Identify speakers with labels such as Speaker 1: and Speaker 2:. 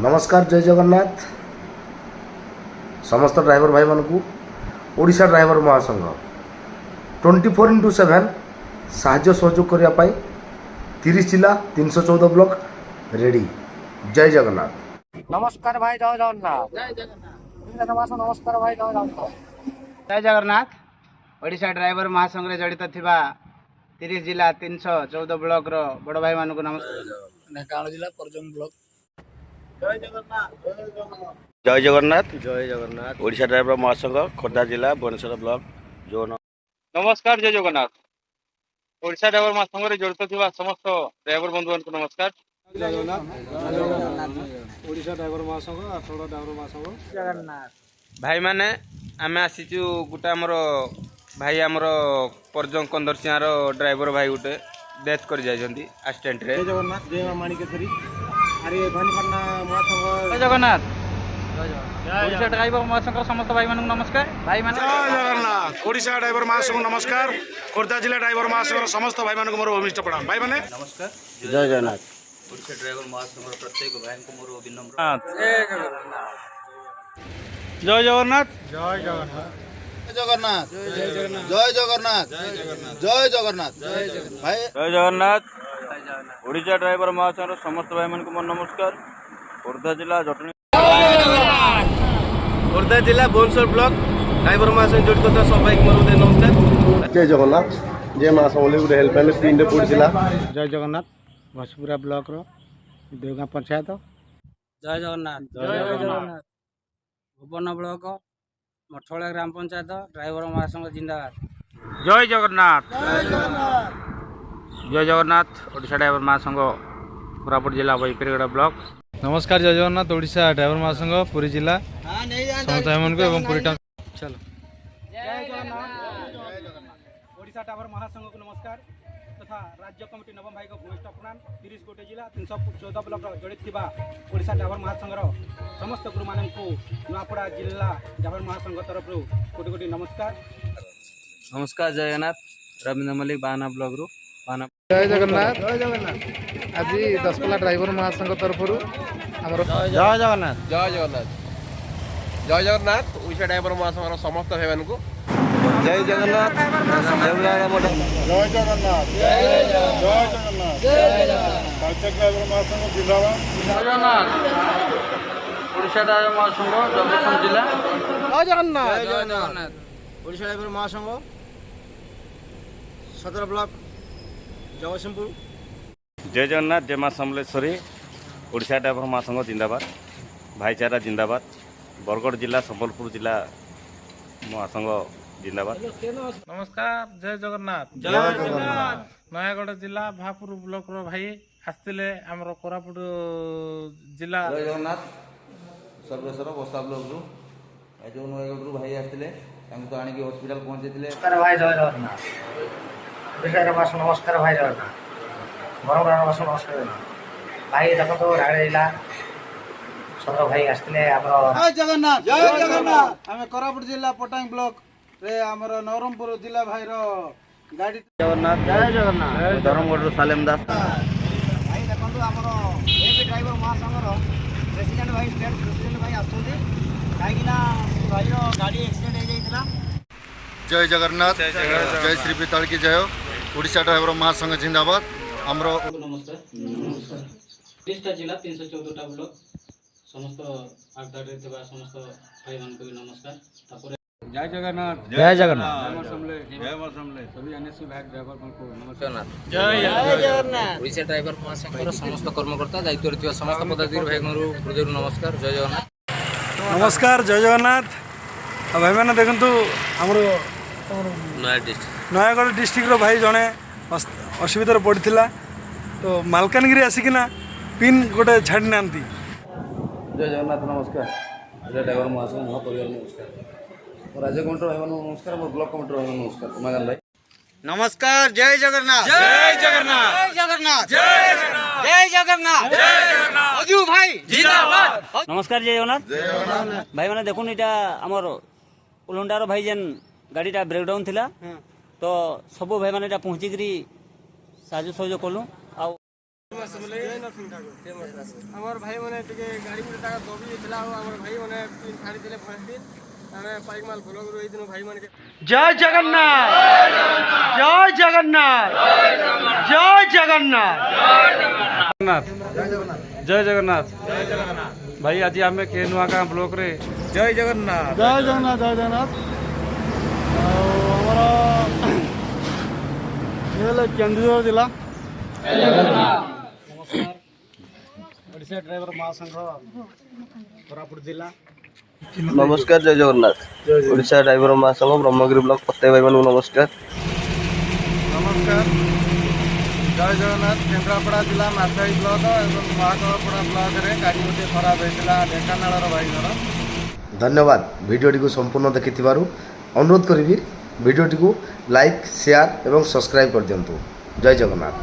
Speaker 1: नमस्कार जय जगन्नाथ समस्त ड्राइवर भाई मानू ओडिशा ड्राइवर महासंघ 24x7 साहाय्य सहयोग करने 30 जिला 314 ब्लॉक रेडी। जय जगन्नाथ।
Speaker 2: नमस्कार भाई जय जगन्नाथ। नमस्कार भाई जय जगन्नाथ।
Speaker 3: जय जगन्नाथ। ओडिशा ड्राइवर महासंघ रे जड़ित थिबा 30 जिला 314 ब्लॉक रो बड़ भाई मानू नमस्कार।
Speaker 2: ढेंकानाल जिला परजम ब्लॉक।
Speaker 4: जय जगन्नाथ जय जगन्नाथ। ओडिशा ड्राइवर महासंघ खोर्धा जिला भुवनेश्वर ब्लॉक जोन।
Speaker 5: नमस्कार जय जगन्नाथ। ओडिशा ड्राइवर महासंघ रे जड़ित थिबा समस्त ड्राइवर बंधु मानकु नमस्कार।
Speaker 2: जय जगन्नाथ। ओडिशा ड्राइवर महासंघ आठगड़ ड्राइवर महासंघ जगन्नाथ
Speaker 6: भाई माने आमे आसीचु गुटे हमर भाई हमर परजंग कंदरसिंहार ड्राइवर भाई गुटे डेथ कर जाइछंती एक्सीडेंट रे।
Speaker 2: जय जगन्नाथ। जय माणिकेश्वरी अरे भानीपटना महासंघ
Speaker 3: जय जगन्नाथ। ओडिशा ड्राइवर महासंघ समस्त भाई मानू नमस्कार। भाई माने
Speaker 7: जय जगन्नाथ। ओडिशा ड्राइवर महासंघ नमस्कार। खोर्धा जिला ड्राइवर महासंघ समस्त भाई मानक मोर भूमिष्ठ प्रणाम। भाई माने
Speaker 4: नमस्कार जय जगन्नाथ।
Speaker 8: ओडिशा ड्राइवर महासंघ प्रत्येक भाई को मोर विनम्र
Speaker 7: जय जगन्नाथ।
Speaker 2: जय जगन्नाथ।
Speaker 4: जगन्नाथ जय जगन्नाथ जय जगन्नाथ भाई
Speaker 6: जय जगन्नाथ। ओडिशा ड्राइवर महासंघ समस्त भाई मानकु मोर नमस्कार। खोर्धा जिला जटनी
Speaker 7: खोर्धा जिला भुवनेश्वर ब्लॉक ड्राइवर महासंघ जड़ित था सब भाई मोर नमस्कार।
Speaker 1: जय जगन्नाथ। जय माँ समलेश्वरी हेल्पलाइन स्क्रीन रे जिला।
Speaker 2: जय जगन्नाथ। घसपुरा ब्लॉक रो देवगां पंचायत।
Speaker 3: जय जगन्नाथ। जय जगन्नाथ। भुवन ब्लॉक मठोला ग्राम पंचायत ड्राइवर महासंघ जिंदाबाद।
Speaker 6: जय जगन्नाथ। जय जगन्नाथ। ओडिशा ड्राइवर महासंघ कोरापुट जिला बैपेरगड़ा ब्लॉक।
Speaker 9: नमस्कार जय जगन्नाथ। ओडिशा ड्राइवर महासंघ पुरी जिला समस्त भाई को एवं पुरी चलो
Speaker 3: जय जगन्नाथ।
Speaker 2: ओडिशा ड्राइवर महासंघ को नमस्कार तथा राज्य कमिटी नवम भाई को भूमिष्ठ प्रणाम। 30 गोटे जिला 314 ब्लॉक जड़ित थिबा ओडिशा ड्राइवर महासंघ समस्त गुरु मानकु नुआपड़ा जिला ड्राइवर महासंघ तरफ कोटि कोटि नमस्कार।
Speaker 8: नमस्कार जय जगन्नाथ। रविंद्र मल्लिक बाना ब्लॉक रो बाना।
Speaker 9: जय जगन्नाथ। जय जगन्नाथ। आज 10 ड्राइवर महासंघ तरफ
Speaker 7: जय जगन्नाथ। जय जगन्नाथ। जय जगन्नाथ। ओडिशा ड्राइवर महासंघ समस्त भाई मानक
Speaker 4: जय जगन्नाथ
Speaker 7: जय जगन्नाथ। जय जगन्नाथ। जय ड्राइवर महासंघ जिंदाबाद।
Speaker 3: जय जगन्नाथ। ओडिशा ड्राइवर महासंघ जगदीशपुर जिला।
Speaker 2: जय जगन्नाथ।
Speaker 3: जय जगन्नाथ।
Speaker 2: ओडिशा ड्राइवर महासंघ सदर ब्लॉक जगदीशपुर।
Speaker 4: जय जगन्नाथ। जय माँ समलेश्वरी ओडिशा ड्राइवर महासंघ जिंदाबाद। भाईचारा जिंदाबाद। बरगढ़ जिला संबलपुर जिला महासंघ जिंदाबाद।
Speaker 9: नमस्कार जय जगन्नाथ।
Speaker 7: जय जगन्नाथ।
Speaker 9: नयागढ़ जिला भापुर ब्लॉक रो भाई आसते आमर कोरापुट जिला।
Speaker 8: जय जगन्नाथ। सर्वेश्वर बस्ता ब्लॉक रो जो नयगढ़ रू भाई आसते तो आनिक हॉस्पिटल पहुंचे।
Speaker 2: नमस्कार भाई जय जगन्नाथ। ओडिशा ड्राइवर महासंघ नमस्कार भाई जगन्नाथ। बरगढ़ महासंघ नमस्कार भाई देखो तो रायगढ़ जिला सदर भाई आसते आमर
Speaker 3: जय जगन्नाथ। जय जगन्नाथ। आमे कोरापुट जिला पटांग ब्लॉक रे आमर नवरंगपुर जिला भाई रो गाड़ी।
Speaker 4: जगन्नाथ।
Speaker 3: जय जगन्नाथ।
Speaker 4: धर्मगढ़ सालेम दास।
Speaker 2: भाई देखो आमर एपी ड्राइवर महासंघ प्रेसिडेंट भाई स्टेट प्रेसिडेंट भाई आसुँच कहीं भाई गाड़ी एक्सीडेंट हो जाता।
Speaker 7: जय जगन्नाथ। जय श्री पिताल की जय। ओडिशा ड्राइवर महासंघ जिंदाबाद। हमरो
Speaker 10: नमस्कार। 30 जिला 314 ब्लॉक समस्त आगदारे थिबा समस्त भाई मान को नमस्कार। तापर
Speaker 2: जय जगन्नाथ।
Speaker 6: जय जगन्नाथ।
Speaker 2: जय मासमले सभी एनएससी भाई ड्राइवर को नमस्कार।
Speaker 3: जय जगन्नाथ।
Speaker 8: ओडिशा ड्राइवर महासंघ समस्त कर्मकर्ता दायित्व रे समस्त पदाधिकारी भाई को हृदय नमस्कार। जय जगन्नाथ।
Speaker 7: नमस्कार जय जगन्नाथ। भाई मैंने देखु आमर नयागढ़ डिस्ट्रिक्ट भाई जड़े असुविधार पड़ा तो मालकानगिरी आसिकिना पिन गोटे छाड़ी ना।
Speaker 8: जय जगन्नाथ। नमस्कार। ओडिशा ड्राइवर महासंघ महापरिवार नमस्कार। राज्य कमिटी भाई नमस्कार। ब्लॉक कमिटी भाई नमस्कार। उमाकांत भाई
Speaker 3: नमस्कार। जय जगन्नाथ।
Speaker 6: जय जगन्नाथ।
Speaker 3: जय जगन्नाथ। जय जगन्नाथ। जय जगन्नाथ। अजू भाई जिंदाबाद।
Speaker 8: नमस्कार जय जगन्नाथ। भाई मैंने देखुन इटा आमर उलंडार भाई जेन गाड़ीटा ब्रेकडाउन थिला तो सब भाई मैंने पहुँचिकी साहय सहयोग कलु।
Speaker 7: আমার ভাই মানে টিকে গাড়ি গুড়ি টাকা দবি ଥିଲା ଆଉ ଆମର ଭାଇ ମାନେ ପିନ୍ ଛାଡ଼ିଥିଲେ ଫାଷ୍ଟ ଦିନ ଆମେ ପାଇକମାଲ ବ୍ଲକରୁ ଏଇ ଦିନ ଭାଇ ମାନେ ଜୟ ଜଗନ୍ନାଥ ଜୟ ଜଗନ୍ନାଥ ଜୟ ଜଗନ୍ନାଥ
Speaker 9: ଜୟ ଜଗନ୍ନାଥ ଭାଇ ଆଜି ଆମେ କେ ନୂଆଗାଁ ବ୍ଲକରେ
Speaker 7: ଜୟ ଜଗନ୍ନାଥ ଜୟ ଜଗନ୍ନାଥ ଜୟ ଜଗନ୍ନାଥ ଆଉ ଆମର ଏ ହେଲେ କେନ୍ଦୁଝର ଜିଲ୍ଲା
Speaker 2: ଓଡ଼ିଶା ଡ୍ରାଇଭର ମହାସଂଘ କୋରାପୁଟ ଜିଲ୍ଲା।
Speaker 8: ନମସ୍କାର ଜୟ ଜଗନ୍ନାଥ ଓଡ଼ିଶା ଡ୍ରାଇଭର ମହାସଂଘ ବ୍ରହ୍ମଗିରି ବ୍ଲକ ପ୍ରତ୍ୟେକ ଭାଇମାନଙ୍କୁ ନମସ୍କାର।
Speaker 7: ନମସ୍କାର ଜୟ ଜଗନ୍ନାଥ କେନ୍ଦ୍ରାପଡ଼ା ଜିଲ୍ଲା ମାର୍ଶାଇ ବ୍ଲକ ଏବଂ ମହାକଳପଡ଼ା ବ୍ଲକରେ ଗାଡ଼ି ଗୋଟିଏ ଖରାପ ହୋଇଥିଲା ଢେଙ୍କାନାଳର ଭାଇଙ୍କର।
Speaker 1: ଧନ୍ୟବାଦ ଭିଡ଼ିଓଟିକୁ ସମ୍ପୂର୍ଣ୍ଣ ଦେଖିଥିବାରୁ ଅନୁରୋଧ କରିବି ଭିଡ଼ିଓଟିକୁ ଲାଇକ୍ ସେୟାର ଏବଂ ସବସ୍କ୍ରାଇବ୍ କରିଦିଅନ୍ତୁ। ଜୟ ଜଗନ୍ନାଥ।